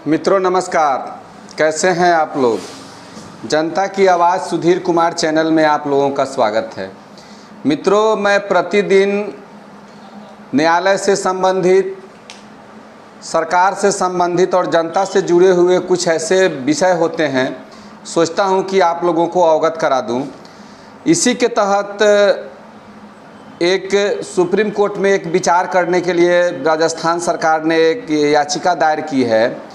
मित्रों नमस्कार, कैसे हैं आप लोग। जनता की आवाज़ सुधीर कुमार चैनल में आप लोगों का स्वागत है। मित्रों, मैं प्रतिदिन न्यायालय से संबंधित, सरकार से संबंधित और जनता से जुड़े हुए कुछ ऐसे विषय होते हैं, सोचता हूं कि आप लोगों को अवगत करा दूं। इसी के तहत एक सुप्रीम कोर्ट में एक विचार करने के लिए राजस्थान सरकार ने एक याचिका दायर की है।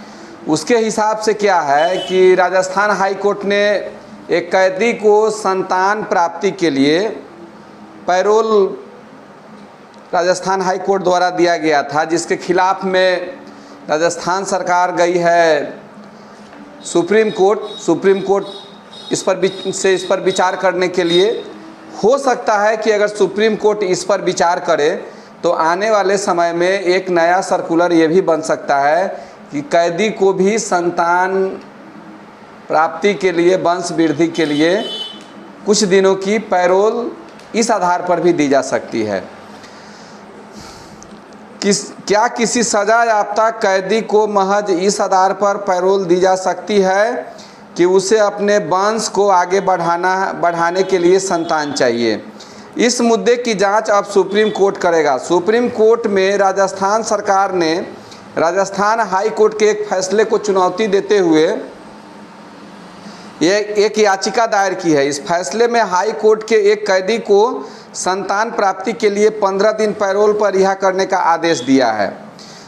उसके हिसाब से क्या है कि राजस्थान हाई कोर्ट ने एक कैदी को संतान प्राप्ति के लिए पैरोल राजस्थान हाई कोर्ट द्वारा दिया गया था, जिसके खिलाफ में राजस्थान सरकार गई है सुप्रीम कोर्ट इस पर विचार करने के लिए। हो सकता है कि अगर सुप्रीम कोर्ट इस पर विचार करे तो आने वाले समय में एक नया सर्कुलर ये भी बन सकता है कि कैदी को भी संतान प्राप्ति के लिए, वंश वृद्धि के लिए कुछ दिनों की पैरोल इस आधार पर भी दी जा सकती है। क्या किसी सजा याफ्ता कैदी को महज इस आधार पर पैरोल दी जा सकती है कि उसे अपने वंश को आगे बढ़ाने के लिए संतान चाहिए? इस मुद्दे की जांच अब सुप्रीम कोर्ट करेगा। सुप्रीम कोर्ट में राजस्थान सरकार ने राजस्थान हाई कोर्ट के एक फैसले को चुनौती देते हुए एक याचिका दायर की है। इस फैसले में हाई कोर्ट के एक कैदी को संतान प्राप्ति के लिए 15 दिन पैरोल पर रिहा करने का आदेश दिया है।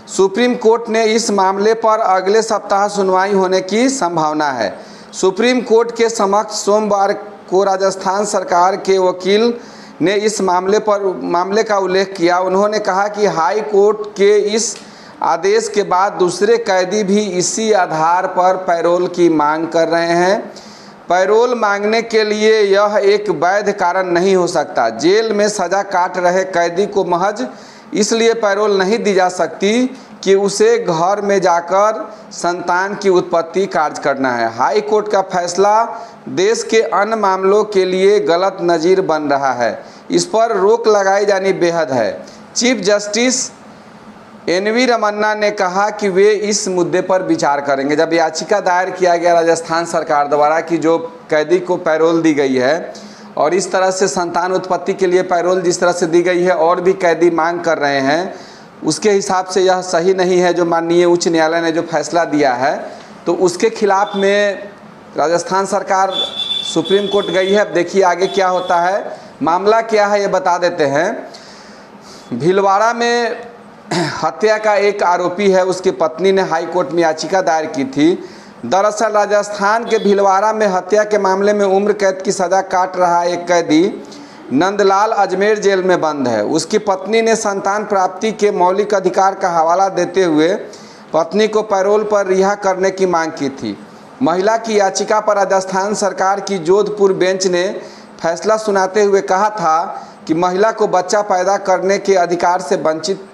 सुप्रीम कोर्ट ने इस मामले पर अगले सप्ताह सुनवाई होने की संभावना है। सुप्रीम कोर्ट के समक्ष सोमवार को राजस्थान सरकार के वकील ने इस मामले का उल्लेख किया। उन्होंने कहा कि हाई कोर्ट के इस आदेश के बाद दूसरे कैदी भी इसी आधार पर पैरोल की मांग कर रहे हैं। पैरोल मांगने के लिए यह एक वैध कारण नहीं हो सकता। जेल में सजा काट रहे कैदी को महज इसलिए पैरोल नहीं दी जा सकती कि उसे घर में जाकर संतान की उत्पत्ति कार्य करना है। हाई कोर्ट का फैसला देश के अन्य मामलों के लिए गलत नज़ीर बन रहा है। इस पर रोक लगाई जानी बेहद है। चीफ जस्टिस एनवी रमन्ना ने कहा कि वे इस मुद्दे पर विचार करेंगे। जब याचिका दायर किया गया राजस्थान सरकार द्वारा कि जो कैदी को पैरोल दी गई है और इस तरह से संतान उत्पत्ति के लिए पैरोल जिस तरह से दी गई है और भी कैदी मांग कर रहे हैं, उसके हिसाब से यह सही नहीं है। जो माननीय उच्च न्यायालय ने जो फैसला दिया है, तो उसके खिलाफ में राजस्थान सरकार सुप्रीम कोर्ट गई है। अब देखिए आगे क्या होता है। मामला क्या है ये बता देते हैं। भीलवाड़ा में हत्या का एक आरोपी है, उसकी पत्नी ने हाई कोर्ट में याचिका दायर की थी। दरअसल राजस्थान के भीलवाड़ा में हत्या के मामले में उम्र कैद की सज़ा काट रहा एक कैदी नंदलाल अजमेर जेल में बंद है। उसकी पत्नी ने संतान प्राप्ति के मौलिक अधिकार का हवाला देते हुए पत्नी को पैरोल पर रिहा करने की मांग की थी। महिला की याचिका पर राजस्थान सरकार की जोधपुर बेंच ने फैसला सुनाते हुए कहा था कि महिला को बच्चा पैदा करने के अधिकार से वंचित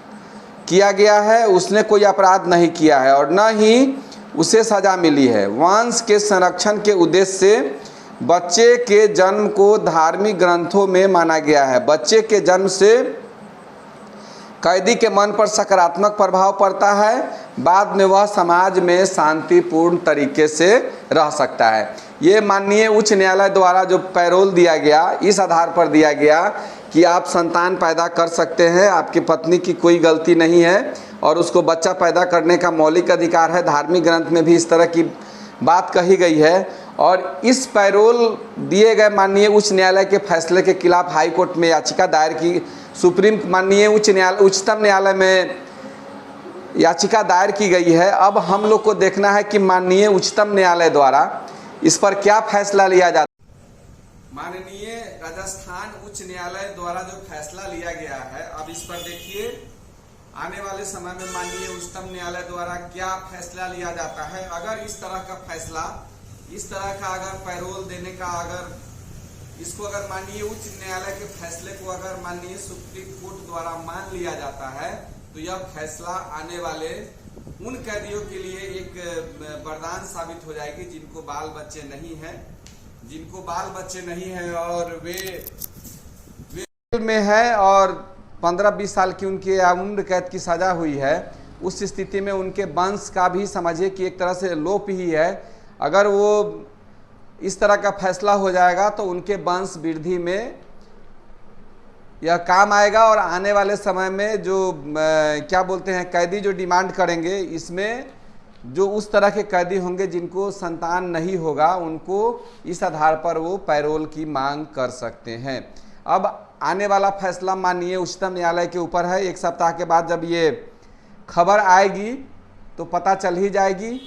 किया गया है। उसने कोई अपराध नहीं किया है और न ही उसे सज़ा मिली है। वंश के संरक्षण के उद्देश्य से बच्चे के जन्म को धार्मिक ग्रंथों में माना गया है। बच्चे के जन्म से कैदी के मन पर सकारात्मक प्रभाव पड़ता है। बाद में वह समाज में शांतिपूर्ण तरीके से रह सकता है। ये माननीय उच्च न्यायालय द्वारा जो पैरोल दिया गया, इस आधार पर दिया गया कि आप संतान पैदा कर सकते हैं, आपकी पत्नी की कोई गलती नहीं है और उसको बच्चा पैदा करने का मौलिक अधिकार है। धार्मिक ग्रंथ में भी इस तरह की बात कही गई है। और इस पैरोल दिए गए माननीय उच्च न्यायालय के फैसले के खिलाफ हाई कोर्ट में याचिका दायर की। उच्चतम न्यायालय में याचिका दायर की गई है। अब हम लोग को देखना है कि माननीय उच्चतम न्यायालय द्वारा इस पर क्या फैसला लिया जाता है। माननीय राजस्थान उच्च न्यायालय द्वारा जो फैसला लिया गया है, अब इस पर देखिए आने वाले समय में माननीय उच्चतम न्यायालय द्वारा क्या फैसला लिया जाता है। अगर इस तरह का फैसला, इस तरह का अगर पैरोल देने का, अगर माननीय उच्च न्यायालय के फैसले को अगर माननीय सुप्रीम कोर्ट द्वारा मान लिया जाता है, तो यह फैसला आने वाले उन कैदियों के लिए एक वरदान साबित हो जाएगी जिनको बाल बच्चे नहीं है और वे जेल में है और 15-20 साल की उनकी उम्र कैद की सजा हुई है। उस स्थिति में उनके वंश का भी समझिए कि एक तरह से लोप ही है। अगर वो इस तरह का फैसला हो जाएगा तो उनके वंश वृद्धि में यह काम आएगा, और आने वाले समय में जो क्या बोलते हैं कैदी जो डिमांड करेंगे, इसमें जो उस तरह के कैदी होंगे जिनको संतान नहीं होगा, उनको इस आधार पर वो पैरोल की मांग कर सकते हैं। अब आने वाला फैसला माननीय उच्चतम न्यायालय के ऊपर है। एक सप्ताह के बाद जब ये खबर आएगी तो पता चल ही जाएगी,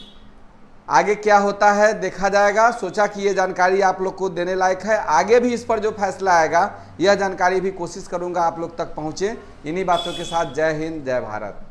आगे क्या होता है देखा जाएगा। सोचा कि ये जानकारी आप लोग को देने लायक है। आगे भी इस पर जो फैसला आएगा यह जानकारी भी कोशिश करूंगा आप लोग तक पहुंचे। इन्हीं बातों के साथ जय हिंद, जय भारत।